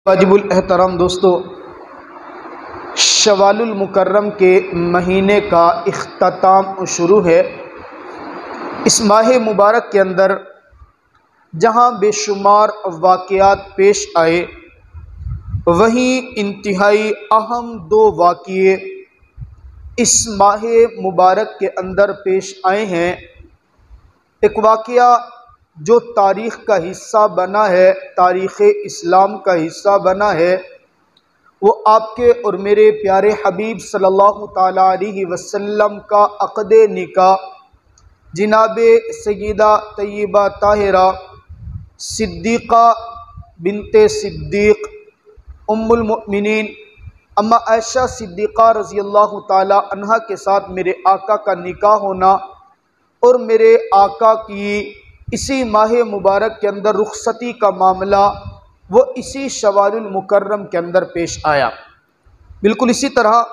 वाजिबुल एहतराम दोस्तों, शवालुल मुकर्रम के महीने का इख्तिताम शुरू है। इस माह मुबारक के अंदर जहाँ बेशुमार वाक़यात पेश आए, वहीं इंतहाई अहम दो वाक़ये इस माह मुबारक के अंदर पेश आए हैं। एक वाक़या जो तारीख़ का हिस्सा बना है, तारीख़ इस्लाम का हिस्सा बना है, वो आपके और मेरे प्यारे हबीब सल्लल्लाहु ताला अलैहि वसल्लम का अक़द निकाह जनाब सय्यदा तय्यबा ताहिरा सिद्दीक़ा बिनते सिद्दीक़ उम्मुल मुमिनीन अम्मा आयशा सिद्दीक़ा रज़ियल्लाहु ताला अन्हा के साथ मेरे आका का निकाह होना और मेरे आका की इसी माह मुबारक के अंदर रुखसती का मामला वो इसी शवालुल मुकर्रम के अंदर पेश आया। बिल्कुल इसी तरह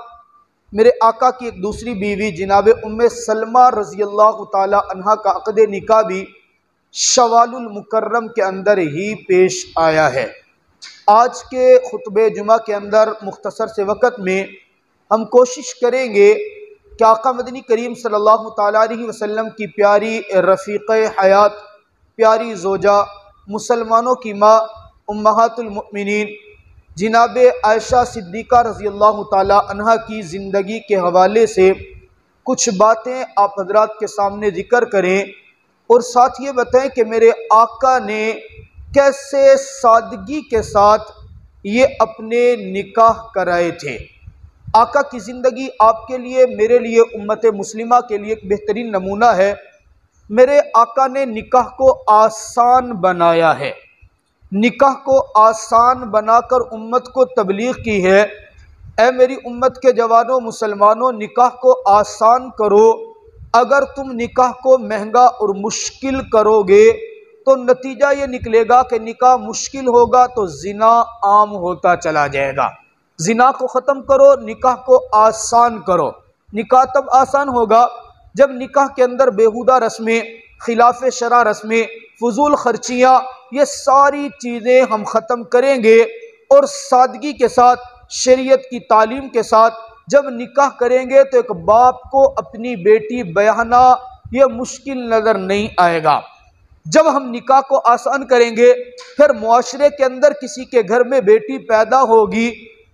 मेरे आका की एक दूसरी बीवी जनाब उम्मे सलमा रज़ियल्लाहु ताला अन्हा का अक़द निकाह भी शवालुल मुकर्रम के अंदर ही पेश आया है। आज के खुतबे जुमा के अंदर मुख्तसर से वक़्त में हम कोशिश करेंगे कि आका मदनी करीम सल्लल्लाहु ताला अलैहि वसल्लम की प्यारी रफ़ीक़ हयात, प्यारी ज़ोजा, मुसलमानों की माँ उम्महातुल मुमिनीन जनाब आयशा सिद्दीक़ा रज़ियल्लाहु ताला अन्हा की ज़िंदगी के हवाले से कुछ बातें आप हज़रात के सामने ज़िक्र करें और साथ ये बताएं कि मेरे आका ने कैसे सादगी के साथ ये अपने निकाह कराए थे। आका की ज़िंदगी आपके लिए, मेरे लिए, उम्मत मुस्लिमा के लिए एक बेहतरीन नमूना है। मेरे आका ने निकाह को आसान बनाया है, निकाह को आसान बनाकर उम्मत को तबलीग की है। ऐ मेरी उम्मत के जवानों मुसलमानों, निकाह को आसान करो। अगर तुम निकाह को महंगा और मुश्किल करोगे तो नतीजा ये निकलेगा कि निकाह मुश्किल होगा तो जिना आम होता चला जाएगा। जिना को ख़त्म करो, निकाह को आसान करो। निकाह तब आसान होगा जब निकाह के अंदर बेहुदा रस्में, खिलाफ शरा रस्में, फजूल खर्चियाँ, ये सारी चीज़ें हम ख़त्म करेंगे और सादगी के साथ, शरीयत की तालीम के साथ जब निकाह करेंगे तो एक बाप को अपनी बेटी ब्याहना ये मुश्किल नज़र नहीं आएगा। जब हम निकाह को आसान करेंगे, फिर मुआशरे के अंदर किसी के घर में बेटी पैदा होगी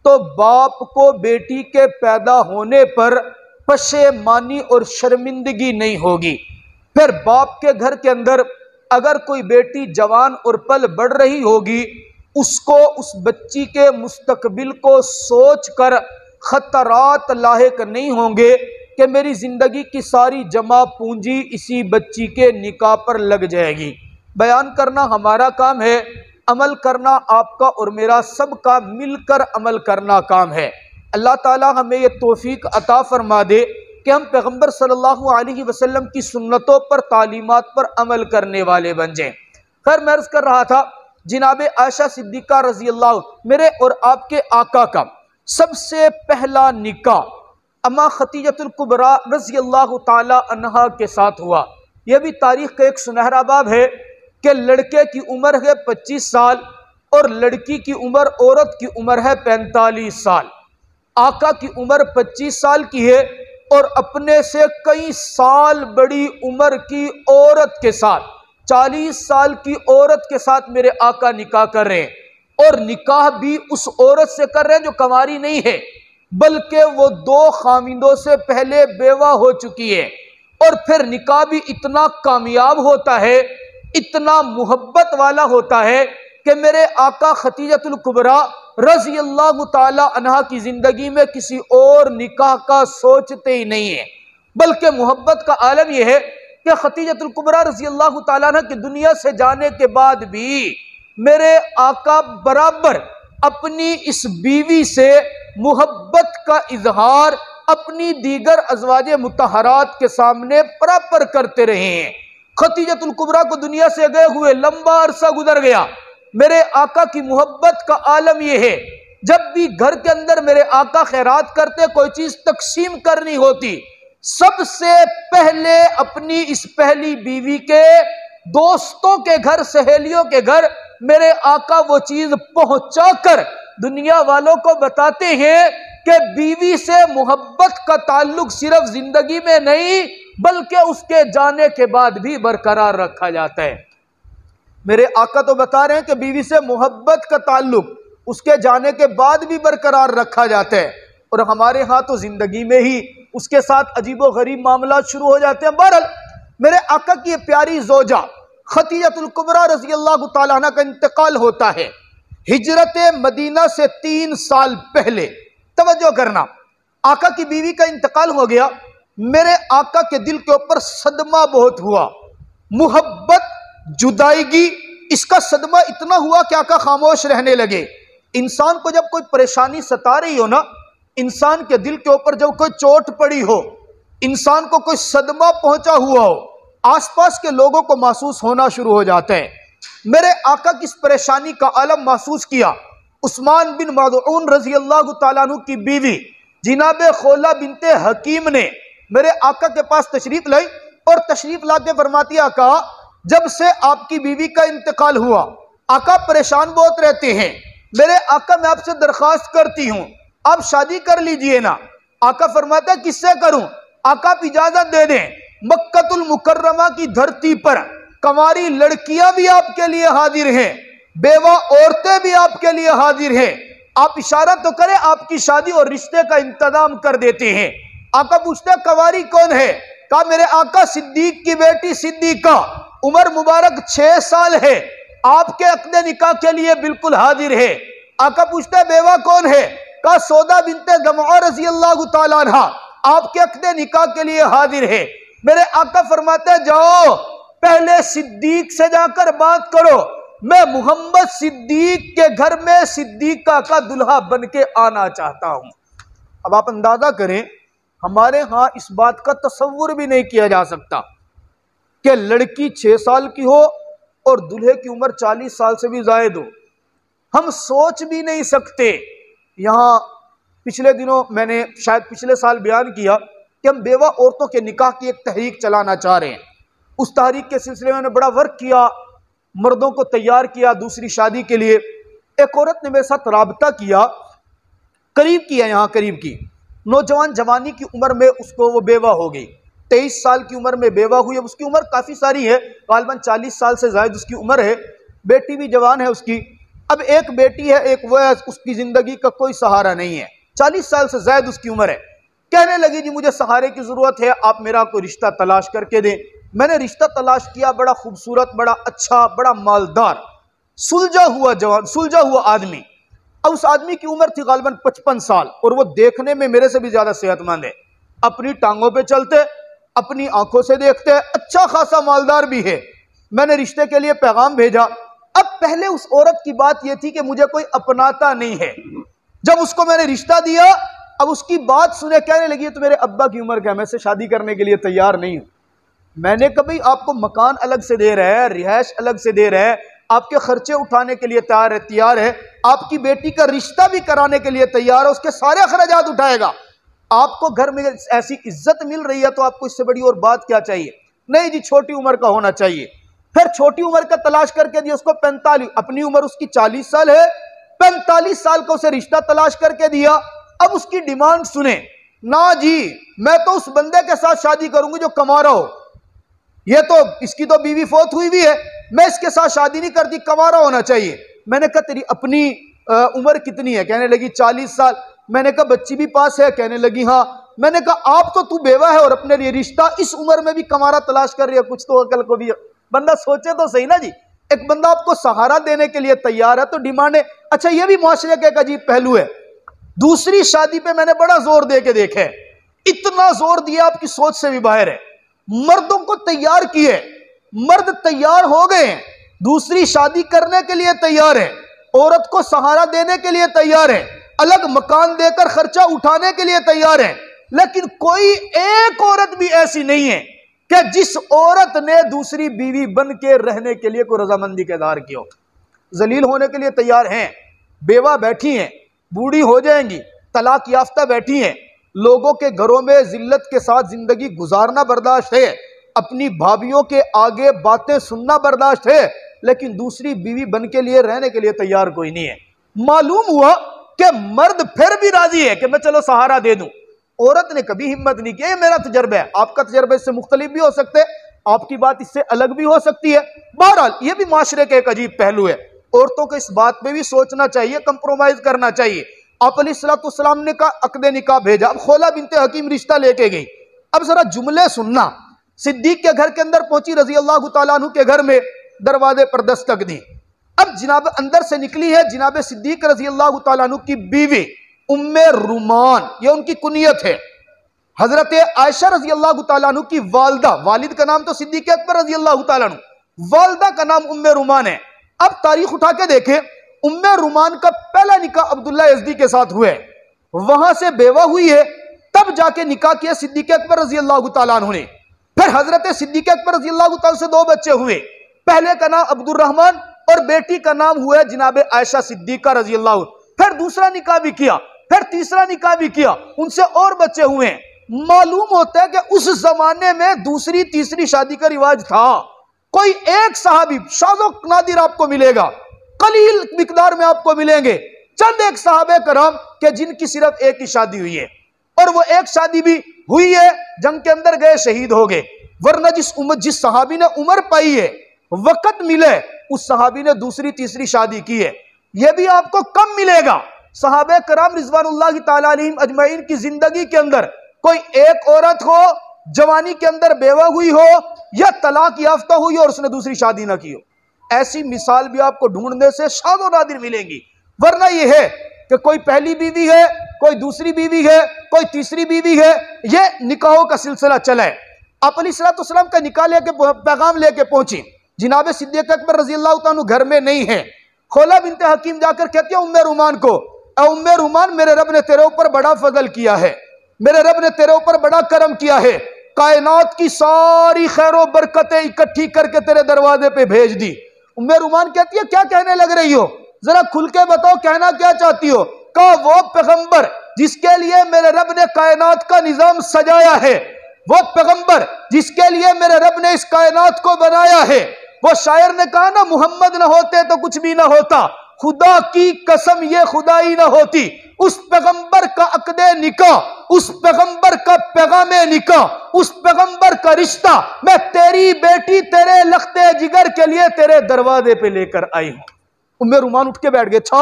तो बाप को बेटी के पैदा होने पर पशेमानी और शर्मिंदगी नहीं होगी। फिर बाप के घर के अंदर अगर कोई बेटी जवान और पल बढ़ रही होगी, उसको उस बच्ची के मुस्तकबिल को सोच कर खतरात लाहिक नहीं होंगे कि मेरी ज़िंदगी की सारी जमा पूंजी इसी बच्ची के निकाह पर लग जाएगी। बयान करना हमारा काम है, अमल करना आपका और मेरा सबका मिलकर अमल करना काम है। अल्लाह ताला हमें ये तौफीक अता फरमा दे कि हम पैगम्बर सल्लल्लाहु अलैहि वसल्लम की सुन्नतों पर, तालीमात पर अमल करने वाले बन जाएं। खैर, मैं अर्ज़ कर रहा था जनाब आयशा सिद्दीक़ा रज़ियल्लाहु, मेरे और आपके आका का सबसे पहला निकाह अम्मा खदीजतुल कुबरा रज़ियल्लाहु ताला अन्हा के साथ हुआ। यह भी तारीख़ का एक सुनहरा बाब है कि लड़के की उम्र है 25 साल और लड़की की उम्र, औरत की उम्र है 45 साल। आका की उम्र 25 साल की है और अपने से कई साल बड़ी उम्र की औरत के साथ, 40 साल की औरत के साथ मेरे आका निकाह कर रहे हैं। और निकाह भी उस औरत से कर रहे हैं जो कंवारी नहीं है, बल्कि वो 2 खामिंदों से पहले बेवा हो चुकी है। और फिर निकाह भी इतना कामयाब होता है, इतना मोहब्बत वाला होता है कि मेरे आका खदीजतुल कुबरा रज़ियल्लाहु ताला अन्हा की ज़िंदगी में किसी और निकाह का सोचते ही नहीं है। बल्कि मोहब्बत का आलम यह है कि खदीजतुल कुबरा रज़ियल्लाहु ताला अन्हा की दुनिया से जाने के बाद भी मेरे आका बराबर अपनी इस बीवी से मोहब्बत का इजहार अपनी दीगर अज़वाजे मुतहरात के सामने बराबर करते रहे हैं। खदीजतुल कुबरा को दुनिया से गए हुए लंबा अरसा गुजर गया। मेरे आका की मोहब्बत का आलम यह है, जब भी घर के अंदर मेरे आका खैरात करते, कोई चीज तकसीम करनी होती, सबसे पहले अपनी इस पहली बीवी के दोस्तों के घर, सहेलियों के घर मेरे आका वो चीज पहुंचाकर दुनिया वालों को बताते हैं कि बीवी से मोहब्बत का ताल्लुक सिर्फ जिंदगी में नहीं बल्कि उसके जाने के बाद भी बरकरार रखा जाता है। मेरे आका तो बता रहे हैं कि बीवी से मोहब्बत का ताल्लुक उसके जाने के बाद भी बरकरार रखा जाता है, और हमारे यहाँ तो जिंदगी में ही उसके साथ अजीबो गरीब मामला शुरू हो जाते हैं। बहरहाल मेरे आका की प्यारी जोजा खदीजतुल कुबरा रज़ी अल्लाह तआला अन्हा का इंतकाल होता है हिजरत मदीना से 3 साल पहले। तवज्जो करना, आका की बीवी का इंतकाल हो गया। मेरे आका के दिल के ऊपर सदमा बहुत हुआ, मुहब्बत, जुदाईगी, इसका सदमा इतना हुआ कि आका खामोश रहने लगे। इंसान को जब कोई परेशानी सता रही हो ना, इंसान के दिल के ऊपर जब कोई चोट पड़ी हो, इंसान को कोई सदमा पहुंचा हुआ हो, आसपास के लोगों को महसूस होना शुरू हो जाता है। मेरे आका की इस परेशानी का आलम महसूस किया उस्मान बिन मज़ऊन रज़ी अल्लाह तआला अन्हु की बीवी जिनाबे खौला बिनते हकीम ने मेरे आका के पास तशरीफ लाई और तशरीफ ला के फरमाती, आका जब से आपकी बीवी का इंतकाल हुआ आका परेशान बहुत रहते हैं, मेरे आका मैं आपसे दरख्वास्त करती हूँ आप शादी कर लीजिए ना। आका फरमाता है किससे करूं? आका आप इजाजत दे दें, मक्कतुल मुकर्रमा की धरती पर कंवारी लड़कियां भी आपके लिए हाजिर हैं, बेवा औरतें भी आपके लिए हाजिर हैं, आप इशारा तो करें आपकी शादी और रिश्ते का इंतजाम कर देते हैं। आका पूछते हैं कंवारी कौन है? कहा मेरे आका सिद्दीक की बेटी सिद्दीका, उम्र मुबारक 6 साल है, आपके अक़्दे निकाह के लिए बिल्कुल हाजिर है। आका पूछते हैं बेवा कौन है? कहा सौदा बिनते ज़मआ रज़ी अल्लाह तआला अन्हा, आपके अक़्दे निकाह के लिए हाजिर है। मेरे आका फरमाते हैं जाओ पहले सिद्दीक से जाकर बात करो, मैं मोहम्मद सिद्दीक के घर में सिद्दीका का दुल्हा बन के आना चाहता हूं। अब आप अंदाजा करें, हमारे यहां इस बात का तसव्वुर भी नहीं किया जा सकता कि लड़की 6 साल की हो और दूल्हे की उम्र 40 साल से भी ज़ायद हो। हम सोच भी नहीं सकते। यहाँ पिछले दिनों मैंने शायद पिछले साल बयान किया कि हम बेवा औरतों के निकाह की एक तहरीक चलाना चाह रहे हैं। उस तहरीक के सिलसिले में बड़ा वर्क किया, मर्दों को तैयार किया दूसरी शादी के लिए। एक औरत ने मेरे साथ राबता किया, करीब की है, यहाँ करीब की, नौजवान जवानी की उम्र में उसको वो बेवा हो गई, 23 साल की उम्र में बेवा हुई। अब उसकी उम्र काफ़ी सारी है, गालिबन 40 साल से ज़ायद उसकी उम्र है, बेटी भी जवान है उसकी। अब एक बेटी है, एक वो है, उसकी ज़िंदगी का कोई सहारा नहीं है, 40 साल से ज़ायद उसकी उम्र है। कहने लगी जी मुझे सहारे की ज़रूरत है, आप मेरा कोई रिश्ता तलाश करके दें। मैंने रिश्ता तलाश किया, बड़ा खूबसूरत, बड़ा अच्छा, बड़ा मालदार, सुलझा हुआ जवान, सुलझा हुआ आदमी। अब उस आदमी की उम्र थी गालिबन 55 साल और वो देखने में मेरे से भी ज़्यादा सेहतमंद है, अपनी टांगों पे चलते, अपनी आंखों से देखते, अच्छा खासा मालदार भी है। मैंने रिश्ते के लिए पैगाम भेजा। अब पहले उस औरत की बात यह थी कि मुझे कोई अपनाता नहीं है। जब उसको मैंने रिश्ता दिया, अब उसकी बात सुने कहने लगी तो मेरे अब्बा की उम्र क्या, मैं से शादी करने के लिए तैयार नहीं हूं। मैंने कभी आपको मकान अलग से दे रहा है, रिहाइश अलग से दे रहा है, आपके खर्चे उठाने के लिए तैयार है, आपकी बेटी का रिश्ता भी कराने के लिए तैयार है, उसके सारे अखराजात उठाएगा। आपको घर में ऐसी इज्जत मिल रही है तो आपको इससे बड़ी और बात क्या चाहिए? नहीं जी छोटी उम्र का होना चाहिए। फिर छोटी उम्र का तलाश करके दिया उसको 45, अपनी उम्र उसकी 40 साल है, 45 साल का उसे रिश्ता तलाश करके दिया। अब उसकी डिमांड सुने, ना जी मैं तो उस बंदे के साथ शादी करूंगी जो कमा रहा हो, ये तो इसकी तो बीवी फौत हुई भी है, मैं इसके साथ शादी नहीं करती, कमा रहा होना चाहिए। मैंने कहा तेरी अपनी उम्र कितनी है? कहने लगी 40 साल। मैंने कहा बच्ची भी पास है? कहने लगी हाँ। मैंने कहा आप तो तू बेवा है और अपने लिए रिश्ता इस उम्र में भी कमारा तलाश कर रही है, कुछ तो अकल को भी बंदा सोचे तो सही ना जी। एक बंदा आपको सहारा देने के लिए तैयार है तो डिमांड है। अच्छा ये भी मुआशरे का एक अजीब पहलू है। दूसरी शादी पे मैंने बड़ा जोर दे के देखा है, इतना जोर दिया आपकी सोच से भी बाहर है। मर्दों को तैयार किए, मर्द तैयार हो गए, दूसरी शादी करने के लिए तैयार है, औरत को सहारा देने के लिए तैयार है, अलग मकान देकर खर्चा उठाने के लिए तैयार है, लेकिन कोई एक औरत भी ऐसी नहीं है कि जिस औरत ने दूसरी बीवी बन के रहने के लिए कोई रजामंदी का इज़हार किया हो। जलील होने के लिए तैयार हैं, बेवा बैठी हैं, बूढ़ी हो जाएंगी, तलाक याफ्ता बैठी हैं, लोगों के घरों में जिल्लत के साथ जिंदगी गुजारना बर्दाश्त है, अपनी भाभियों के आगे बातें सुनना बर्दाश्त है, लेकिन दूसरी बीवी बन के लिए रहने के लिए तैयार कोई नहीं है। मालूम हुआ कि मर्द फिर भी राजी है कि मैं चलो सहारा दे दूं। औरत ने कभी हिम्मत नहीं की। ये मेरा तजर्बा है, आपका तजर्बा इससे मुख्तलिफ भी हो सकते है, आपकी बात इससे अलग भी हो सकती है। बहरहाल ये भी माशरे का एक अजीब पहलू है। औरतों को इस बात पे भी सोचना चाहिए, कंप्रोमाइज करना चाहिए। आप अलैहिस्सलाम ने का अक़्द निकाह भेजा, अब खौला बिनते हकीम रिश्ता लेके गई। अब जरा जुमले सुनना। सिद्दीक के घर के अंदर पहुंची, रजी अल्लाह तआला अन्हु के घर में, दरवाजे पर दस्तक दी। अब जनाब अंदर से निकली है जनाब सिद्दीक रजी अल्लाह तआला अन्हु की बीवी उम्मे रुमान, ये उनकी कुनियत है। हजरत आयशा रजी अल्लाह तआला अन्हु की वालिदा, वालिद का नाम तो सिद्दीक अकबर रजी अल्लाह तआला अन्हु, वालिदा का नाम उम्मे रुमान है। अब तारीख उठा के देखें, उम्मे रुमान का पहला निकाह अब्दुल्ला यज़दी के साथ हुआ है, वहां से बेवा हुई है, तब जाके निकाह किया सिद्दीक अकबर रजी अल्लाह तआला अन्हु ने। फिर हजरत सिद्दीक अकबर रजी अल्लाह तआला से 2 बच्चे हुए, पहले का नाम अब्दुर्रहमान और बेटी का नाम हुआ जनाब आयशा सिद्दीका रजी अल्लाह। फिर दूसरा निकाह भी किया, फिर तीसरा निकाह भी किया, उनसे और बच्चे हुए हैं। मालूम होता है कि उस जमाने में दूसरी तीसरी शादी का रिवाज था। कोई एक सहाबी, शाज़ो नादिर आपको मिलेगा, कलील मिकदार में आपको मिलेंगे, चंद एक सहाबे करम के जिनकी सिर्फ एक ही शादी हुई है, और वो एक शादी भी हुई है जंग के अंदर गए, शहीद हो गए। वरना जिस सहाबी ने उम्र पाई है, वक्त मिले, उस सहाबी ने दूसरी तीसरी शादी की है। यह भी आपको कम मिलेगा। सहाबे कराम रिज़वानुल्लाहि ताला अलैहिम अजमईन की जिंदगी के अंदर कोई एक औरत हो, जवानी के अंदर बेवा हुई हो या तलाक याफ्ता हुई और उसने दूसरी शादी ना की हो, ऐसी मिसाल भी आपको ढूंढने से शादो नादिर मिलेंगी। वरना यह है कि कोई पहली बीवी है, कोई दूसरी बीवी है, कोई तीसरी बीवी है, ये निकाहों का सिलसिला चला है। आप अलैहिस्सलाम का निकाह लेके, पैगाम लेके पहुंची, जनाब सिद्दीक अकबर रजी अल्लाह तआला घर में नहीं है। खौला बिनते हकीम जाकर कहती है उम्मे रुमान को, उम्मे रुमान, मेरे रब ने तेरे ऊपर बड़ा फजल किया है, मेरे रब ने तेरे ऊपर बड़ा करम किया है, कायनात की सारी खैरो बरकतें इकट्ठी करके तेरे दरवाजे पे भेज दी। उम्मे रुमान कहती है क्या कहने लग रही हो, जरा खुल के बताओ, कहना क्या चाहती हो। कहा वो पैगंबर जिसके लिए मेरे रब ने कायनात का निजाम सजाया है, वो पैगंबर जिसके लिए मेरे रब ने इस कायनात को बनाया है। वो शायर ने कहा ना, मोहम्मद ना होते तो कुछ भी ना होता, खुदा की कसम ये खुदाई ना होती। उस पैगंबर का अक़्दे निकाह, उस पैगंबर का पैगामे निकाह, उस पैगंबर का रिश्ता मैं तेरी बेटी तेरे लख्ते जिगर के लिए तेरे दरवाजे पे लेकर आई हूं। उम्मे रुमान उठ के बैठ गए। अच्छा,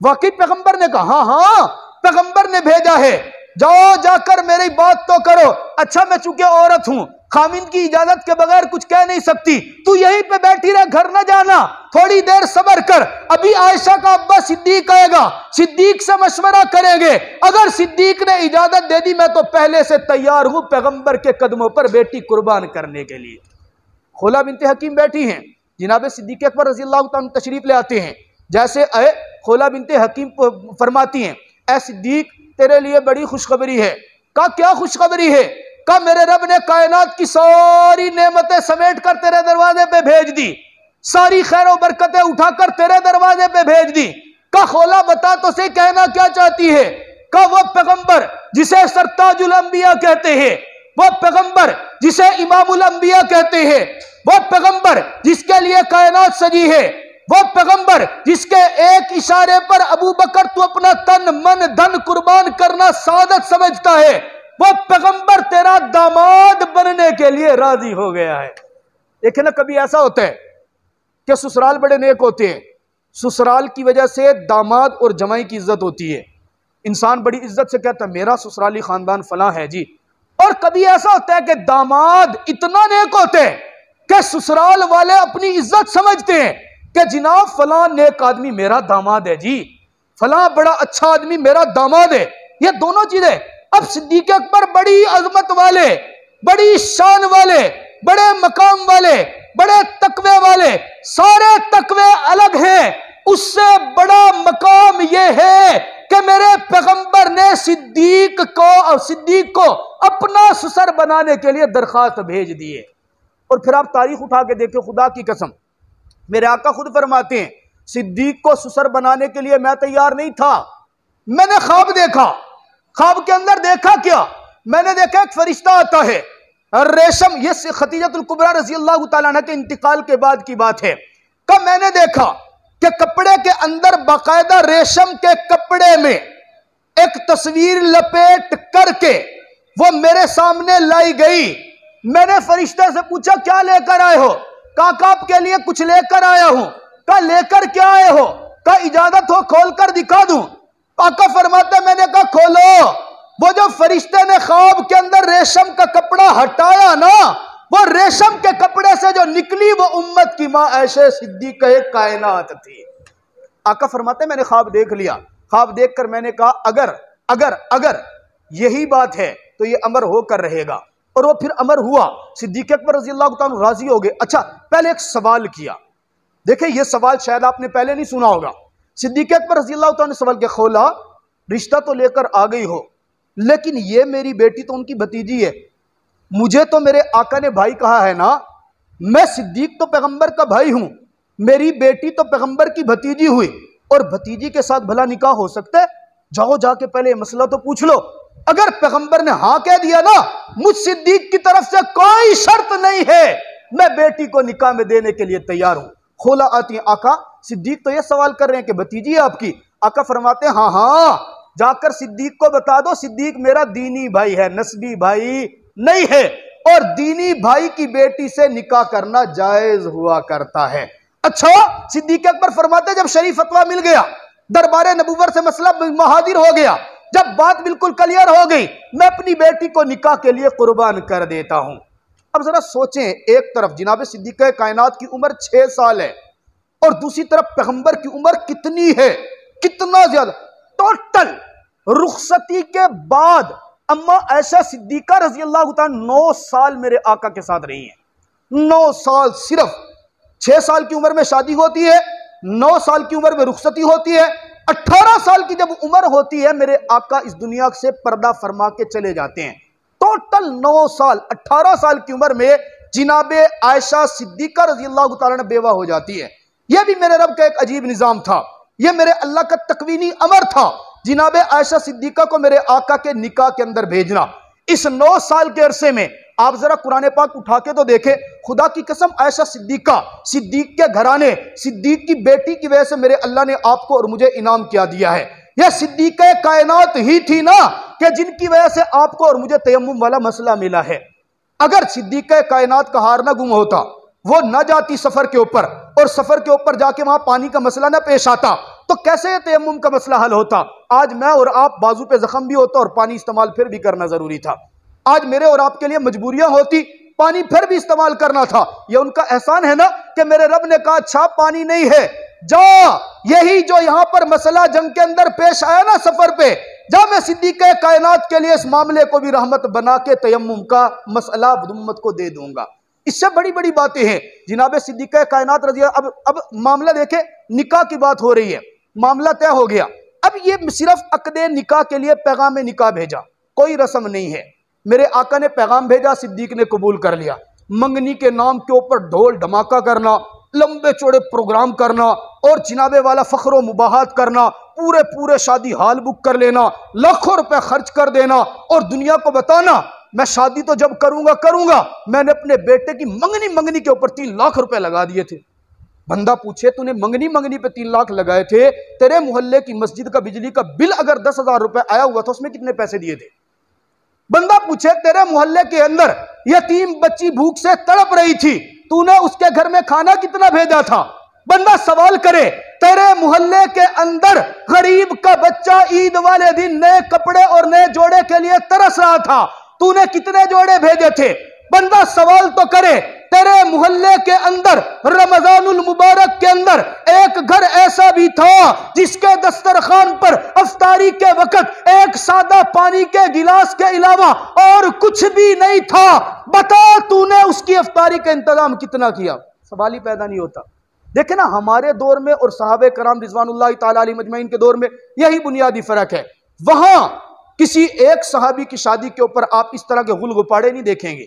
वाकई पैगंबर ने कहा? हाँ हाँ, पैगंबर ने भेजा है, जाओ जाकर मेरी बात तो करो। अच्छा, मैं चूंकि औरत हूं, खामिन की इजाजत के बगैर कुछ कह नहीं सकती, तू यहीं पे बैठी रह, घर न जाना, थोड़ी देर सब्र कर, अभी आयशा का अब्बा सिद्दीक आएगा, सिद्दीक से मशवरा करेंगे, अगर सिद्दीक ने इजाजत दे दी मैं तो पहले से तैयार हूं पैगंबर के कदमों पर बेटी कुर्बान करने के लिए। खौला बिनते हकीम बैठी हैं, जनाब सिद्दीक अकबर रज़ी अल्लाह तआला तशरीफ ले आते हैं। जैसे आए, खौला बिनते हकीम फरमाती हैं, ए सिद्दीक तेरे लिए बड़ी खुशखबरी है। कहा क्या खुशखबरी है? कहा मेरे रब ने कायनात की सारी नेमतें समेट कर तेरे दरवाजे पे भेज दी, सारी खैर बरकतें उठाकर तेरे दरवाजे पे भेज दी। कहा खौला बता तो सही, कहना क्या चाहती है? कहा वो पैगंबर जिसे सरताजुल अंबिया कहते हैं, वो पैगंबर जिसे इमामुल अंबिया कहते हैं, वो पैगंबर जिसके लिए कायनात सजी है, वो पैगंबर जिसके एक इशारे पर अबू बकर तू अपना तन मन धन कुर्बान करना सादत समझता है, वो पैगंबर तेरा दामाद बनने के लिए राजी हो गया है। देखे ना, कभी ऐसा होता है कि ससुराल बड़े नेक होते हैं, ससुराल की वजह से दामाद और जमाई की इज्जत होती है, इंसान बड़ी इज्जत से कहता है मेरा ससुराली खानदान फला है जी। और कभी ऐसा होता है कि दामाद इतना नेक होते हैं कि ससुराल वाले अपनी इज्जत समझते हैं कि जनाब फला नेक आदमी मेरा दामाद है जी, फला बड़ा अच्छा आदमी मेरा दामाद है। ये दोनों चीजें। अब सिद्दीक अकबर बड़ी अजमत वाले, बड़ी शान वाले, बड़े मकाम वाले, बड़े तकवे वाले, सारे तकवे अलग हैं, उससे बड़ा मकाम यह है कि मेरे पैगंबर ने सिद्दीक को अपना ससुर बनाने के लिए दरखास्त भेज दिए। और फिर आप तारीख उठा के देखिए, खुदा की कसम, मेरे आका खुद फरमाते हैं सिद्दीक को ससुर बनाने के लिए मैं तैयार नहीं था। मैंने ख्वाब देखा, ख्वाब के अंदर देखा क्या? मैंने देखा एक फरिश्ता आता है रेशम, ये खदीजतुल कुबरा रज़ी अल्लाह तआला अन्हा के इंतकाल के बाद की बात है। का मैंने देखा कि कपड़े के अंदर बाकायदा रेशम के कपड़े में एक तस्वीर लपेट करके वो मेरे सामने लाई गई। मैंने फरिश्ते से पूछा क्या लेकर आए हो? कहा आपके लिए कुछ लेकर आया हूं। कहा लेकर क्या आए हो? कहा इजाजत हो खोलकर दिखा दूं। आका फरमाते मैंने कहा खोलो। वो जो फरिश्ते ने ख्वाब के अंदर रेशम का कपड़ा हटाया ना, वो रेशम के कपड़े से जो निकली वो उम्मत की मां ऐशे सिद्दीक़ कायनात थी। आका फरमाते मैंने ख्वाब देख लिया। ख्वाब देखकर मैंने कहा अगर अगर अगर यही बात है तो ये अमर होकर रहेगा। और वो फिर अमर हुआ। सिद्दीक़ अकबर रज़ी अल्लाह ताला राजी हो गए। अच्छा, पहले एक सवाल किया। देखिए ये सवाल शायद आपने पहले नहीं सुना होगा। सिद्दीक़ अकबर रज़ी अल्लाह ताला ने सवाल किया, खोला रिश्ता तो लेकर आ गई हो, लेकिन ये मेरी बेटी तो उनकी भतीजी है। मुझे तो मेरे आका ने भाई कहा है ना, मैं सिद्दीक तो पैगंबर का भाई हूं, मेरी बेटी तो पैगंबर की भतीजी हुई, और भतीजी के साथ भला निकाह हो सकता है? जाओ जाके पहले मसला तो पूछ लो। अगर पैगंबर ने हाँ कह दिया ना, मुझ सिद्दीक की तरफ से कोई शर्त नहीं है, मैं बेटी को निकाह में देने के लिए तैयार हूं। खोला आती है, आका सिद्दीक तो ये सवाल कर रहे हैं कि भतीजी है आपकी। आका फरमाते हैं हाँ हाँ, जाकर सिद्दीक को बता दो सिद्दीक मेरा दीनी भाई है, नस्बी भाई नहीं है, और दीनी भाई की बेटी से निकाह करना जायज हुआ करता है। अच्छा, सिद्दीक अकबर फरमाते जब शरीफ फतवा मिल गया, दरबारे नबूवत से मसला महादिर हो गया, जब बात बिल्कुल क्लियर हो गई, मैं अपनी बेटी को निकाह के लिए कुर्बान कर देता हूं। अब जरा सोचें, एक तरफ जनाब सिद्दीक़ कायनात की उम्र 6 साल है और दूसरी तरफ पैगंबर की उम्र कितनी है, कितना ज्यादा। टोटल रुखसती के बाद अम्मा ऐशा सिद्दीक़ा रजी अल्लाह तआला 9 साल मेरे आका के साथ रही हैं। 9 साल सिर्फ। 6 साल की उम्र में शादी होती है, 9 साल की उम्र में रुखसती होती है, 18 साल की जब उम्र होती है मेरे आका इस दुनिया से पर्दा फरमा के चले जाते हैं। टोटल 9 साल, 18 साल की उम्र में जिनाबे आयशा सिद्दीक़ा रज़ी अल्लाह तआला अन्हा बेवा हो जाती है। यह भी मेरे रब का एक अजीब निज़ाम था, यह मेरे अल्लाह का तकवीनी अमर था, जिनाबे आयशा सिद्दीक़ा को मेरे आका के निकाह के अंदर भेजना। इस 9 साल के अरसे में आप जरा कुरान पाक उठा के तो देखें, खुदा की कसम आयशा सिद्दीक़ा, सिद्दीक के घराने, सिद्दीक की बेटी की वजह से मेरे अल्लाह ने आपको और मुझे इनाम क्या दिया है। यह सिद्दीक़ कायनात ही थी ना कि जिनकी वजह से आपको और मुझे तयम्मुम वाला मसला मिला है। अगर सिद्दीक़ कायनात का हार ना गुम होता, वो न जाती सफर के ऊपर और सफर के ऊपर जाके वहां पानी का मसला ना पेश आता, तो कैसे तयम्मुम का मसला हल होता? आज मैं और आप बाजू पे जख्म भी होता और पानी इस्तेमाल फिर भी करना जरूरी था। आज मेरे और आपके लिए मजबूरियां होती, पानी फिर भी इस्तेमाल करना था। यह उनका एहसान है ना कि मेरे रब ने कहा अच्छा पानी नहीं है, जा, यही जो यहां पर मसला जंग के अंदर पेश आया ना सफर पे, जा मैं सिद्दीक़ कायनात के लिए इस मामले को भी रहमत बना के तयम्मुम का मसला उम्मत को दे दूंगा। इससे बड़ी बड़ी बातें हैं जिनाबे सिद्दीक़ कायनात रज़ी। अब मामला देखे, निकाह की बात हो रही है, मामला तय हो गया। अब ये सिर्फ अक़दे निकाह के लिए पैगाम निकाह भेजा, कोई रस्म नहीं है। मेरे आका ने पैगाम भेजा, सिद्दीक ने कबूल कर लिया। मंगनी के नाम के ऊपर ढोल धमाका करना, लंबे चौड़े प्रोग्राम करना और जिनाबे वाला फख्र मुबाहत करना, पूरे पूरे शादी हाल बुक कर लेना, लाखों रुपए खर्च कर देना और दुनिया को बताना मैं शादी तो जब करूंगा करूंगा, मैंने अपने बेटे की मंगनी के ऊपर 3 लाख रुपए लगा दिए थे। बंदा पूछे तूने मंगनी पे 3 लाख लगाए थे, तेरे मोहल्ले की मस्जिद का बिजली का बिल अगर 10,000 रुपए आया हुआ था, उसमें कितने पैसे दिए थे? बंदा पूछे तेरे मोहल्ले के अंदर यतीम बच्ची भूख से तड़प रही थी, तूने उसके घर में खाना कितना भेजा था? बंदा सवाल करे तेरे मोहल्ले के अंदर गरीब का बच्चा ईद वाले दिन नए कपड़े और नए जोड़े के लिए तरस रहा था, तूने कितने जोड़े भेजे थे? बंदा सवाल तो करे तेरे मोहल्ले के अंदर रमजानुल मुबारक के अंदर एक घर ऐसा भी था जिसके दस्तरखान पर अफ्तारी के वक्त एक सादा पानी के गिलास के अलावा और कुछ भी नहीं था, बता तूने उसकी अफ्तारी का इंतजाम कितना किया? सवाल ही पैदा नहीं होता। देखे ना, हमारे दौर में और सहाबे कराम रिजवानुल्लाह ताला अलैहिम अजमईन के दौर में यही बुनियादी फर्क है। वहां किसी एक सहाबी की शादी के ऊपर आप इस तरह के गुल गुपाड़े नहीं देखेंगे,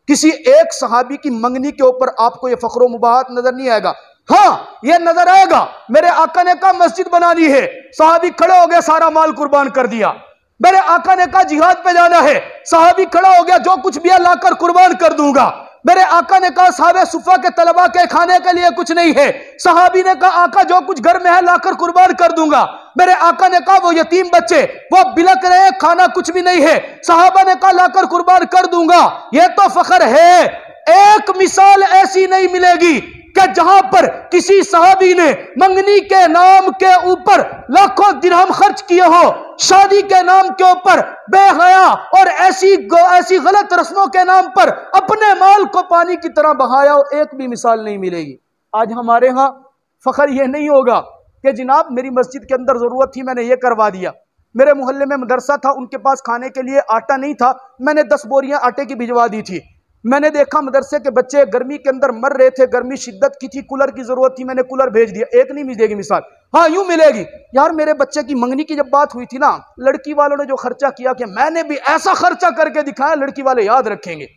किसी एक सहाबी की मंगनी के ऊपर आपको यह फख्र मुबाहत नजर नहीं आएगा। हाँ, यह नजर आएगा मेरे आका ने कहा मस्जिद बनानी है, सहाबी खड़े हो गया, सारा माल कुर्बान कर दिया। मेरे आका ने कहा जिहाद पे जाना है, सहाबी खड़ा हो गया, जो कुछ भी है लाकर कुर्बान कर दूंगा। मेरे आका ने कहा साहबे सुफा के तलबा के खाने के लिए कुछ नहीं है। सहाबी ने कहा आका जो कुछ घर में है लाकर कुर्बान कर दूंगा। मेरे आका ने कहा वो यतीम बच्चे वो बिलक रहे हैं, खाना कुछ भी नहीं है। सहाबा ने कहा लाकर कुर्बान कर दूंगा। यह तो फख्र है। एक मिसाल ऐसी नहीं मिलेगी कि जहां पर किसी सहाबी ने मंगनी के नाम के ऊपर लाखों दिरहम खर्च किए हो, शादी के नाम के ऊपर बेहया और ऐसी गलत रस्मों के नाम पर अपने माल को पानी की तरह बहाया हो, एक भी मिसाल नहीं मिलेगी। आज हमारे यहाँ फख्र यह नहीं होगा कि जनाब मेरी मस्जिद के अंदर जरूरत थी, मैंने ये करवा दिया। मेरे मोहल्ले में मदरसा था, उनके पास खाने के लिए आटा नहीं था, मैंने 10 बोरियां आटे की भिजवा दी थी। मैंने देखा मदरसे के बच्चे गर्मी के अंदर मर रहे थे, गर्मी शिद्दत की थी, कूलर की जरूरत थी, मैंने कूलर भेज दिया। एक नहीं मिलेगी मिसाल। हाँ यूं मिलेगी यार, मेरे बच्चे की मंगनी की जब बात हुई थी ना, लड़की वालों ने जो खर्चा किया कि मैंने भी ऐसा खर्चा करके दिखाया, लड़की वाले याद रखेंगे।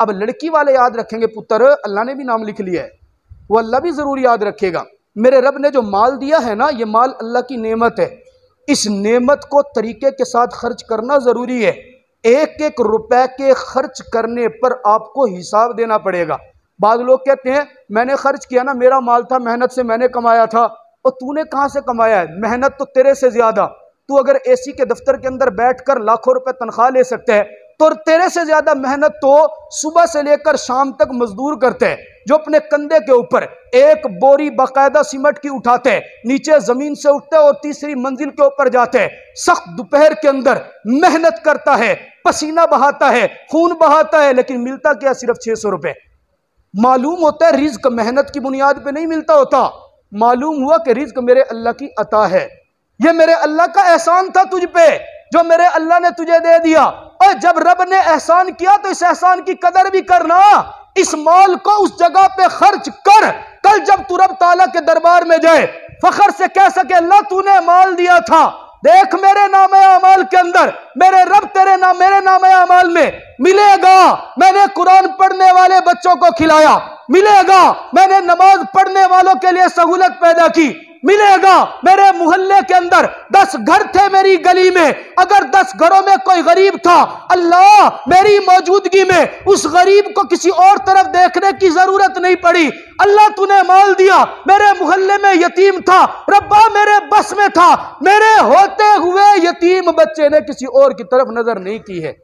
अब लड़की वाले याद रखेंगे पुत्र, अल्लाह ने भी नाम लिख लिया है, वो अल्लाह भी जरूर याद रखेगा। मेरे रब ने जो माल दिया है ना, ये माल अल्लाह की नेमत है। इस नेमत को तरीके के साथ खर्च करना जरूरी है। एक एक रुपए के खर्च करने पर आपको हिसाब देना पड़ेगा। बाद लोग कहते हैं मैंने खर्च किया ना, मेरा माल था, मेहनत से मैंने कमाया था। और तूने कहां से कमाया है? मेहनत तो तेरे से ज्यादा। तू अगर एसी के दफ्तर के अंदर बैठकर लाखों रुपए तनख्वाह ले सकते हैं, तो तेरे से ज्यादा मेहनत तो सुबह से लेकर शाम तक मजदूर करते हैं, जो अपने कंधे के ऊपर एक बोरी बाकायदा सीमेंट की उठाते हैं, नीचे जमीन से उठते हैं और तीसरी मंजिल के ऊपर जाते हैं। सख्त दोपहर के अंदर मेहनत करता है, पसीना बहाता है, खून बहाता है, लेकिन मिलता क्या? सिर्फ 600 रुपए। मालूम होता है रिज्क मेहनत की बुनियाद पे नहीं मिलता होता। मालूम हुआ कि रिज्क मेरे अल्लाह की अता है, ये मेरे अल्लाह का एहसान था तुझ पे, जो मेरे अल्लाह ने तुझे दे दिया। और जब रब ने एहसान किया तो इस एहसान की कदर भी करना। इस माल को उस जगह पे खर्च कर, कल जब तू रब ताला के दरबार में जाए फखर से कह सके अल्लाह तूने माल दिया था, देख मेरे नामे अमाल के अंदर मेरे रब मेरे नामे अमाल में मिलेगा। मैंने कुरान पढ़ने वाले बच्चों को खिलाया, मिलेगा। मैंने नमाज पढ़ने वालों के लिए सहूलत पैदा की, मिलेगा। मेरे मोहल्ले के अंदर 10 घर थे मेरी गली में, अगर 10 घरों में कोई गरीब था, अल्लाह मेरी मौजूदगी में उस गरीब को किसी और तरफ देखने की जरूरत नहीं पड़ी। अल्लाह तूने माल दिया, मेरे मोहल्ले में यतीम था, रब्बा मेरे बस में था, मेरे होते हुए यतीम बच्चे ने किसी और की तरफ नजर नहीं की है।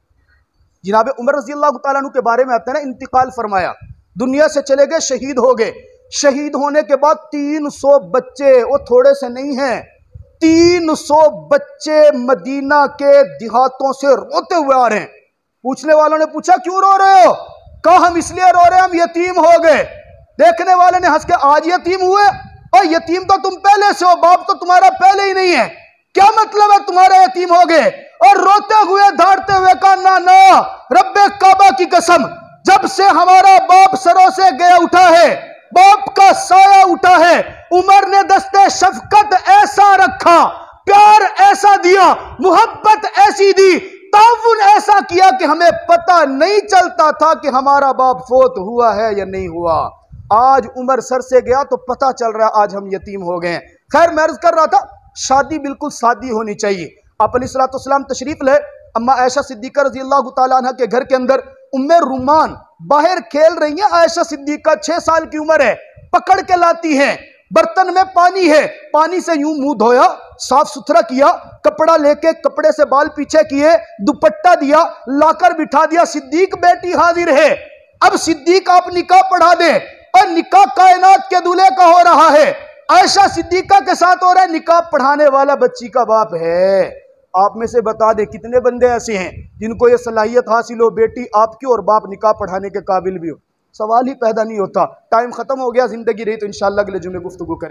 जनाब उमर रज़ी अल्लाह तआला अन्हु के बारे में आता है ना, इंतकाल फरमाया, दुनिया से चले गए, शहीद हो गए। शहीद होने के बाद 300 बच्चे, वो थोड़े से नहीं हैं, 300 बच्चे मदीना के देहातों से रोते हुए आ रहे हैं। पूछने वालों ने पूछा क्यों रो रहे हो? कहा हम इसलिए रो रहे हैं, हम यतीम हो गए। देखने वाले ने हंस के, आज यतीम हुए? और यतीम तो तुम पहले से हो, बाप तो तुम्हारा पहले ही नहीं है, क्या मतलब है तुम्हारे यतीम हो गए? और रोते हुए धाड़ते हुए कहा ना ना, रब्बे काबा की कसम, जब से हमारा बाप सरों से गया उठा है, बाप का साया उठा है, उमर ने दस्ते शफकत ऐसा रखा, प्यार ऐसा दिया, मोहब्बत ऐसी दी, ताउन ऐसा किया कि हमें पता नहीं चलता था कि हमारा बाप फोत हुआ है या नहीं हुआ। आज उमर सर से गया तो पता चल रहा है आज हम यतीम हो गए। खैर मैं अर्ज कर रहा था, शादी बिल्कुल सादी होनी चाहिए। आप अलैहिस्सलाम तशरीफ ले, अम्मा आयशा सिद्दीका रज़ी अल्लाह तआला अन्हा के घर के अंदर उम्मे रुमान बाहर खेल रही है। आयशा सिद्दीका 6 साल की उम्र है, पकड़ के लाती है, बर्तन में पानी है, पानी से यूं मुंह धोया, साफ सुथरा किया, कपड़ा लेके कपड़े से बाल पीछे किए, दुपट्टा दिया, लाकर बिठा दिया, सिद्दीक बेटी हाजिर है। अब सिद्दीक आप निकाह पढ़ा दे, और निकाह कायनात के दूल्हे का हो रहा है, आयशा सिद्दीका के साथ हो रहा है, निकाह पढ़ाने वाला बच्ची का बाप है। आप में से बता दे कितने बंदे ऐसे हैं जिनको ये सलाहियत हासिल हो, बेटी आपकी और बाप निकाह पढ़ाने के काबिल भी हो? सवाल ही पैदा नहीं होता। टाइम खत्म हो गया, जिंदगी रही तो इंशाअल्लाह अगले जुमे गुफ्तगू करें।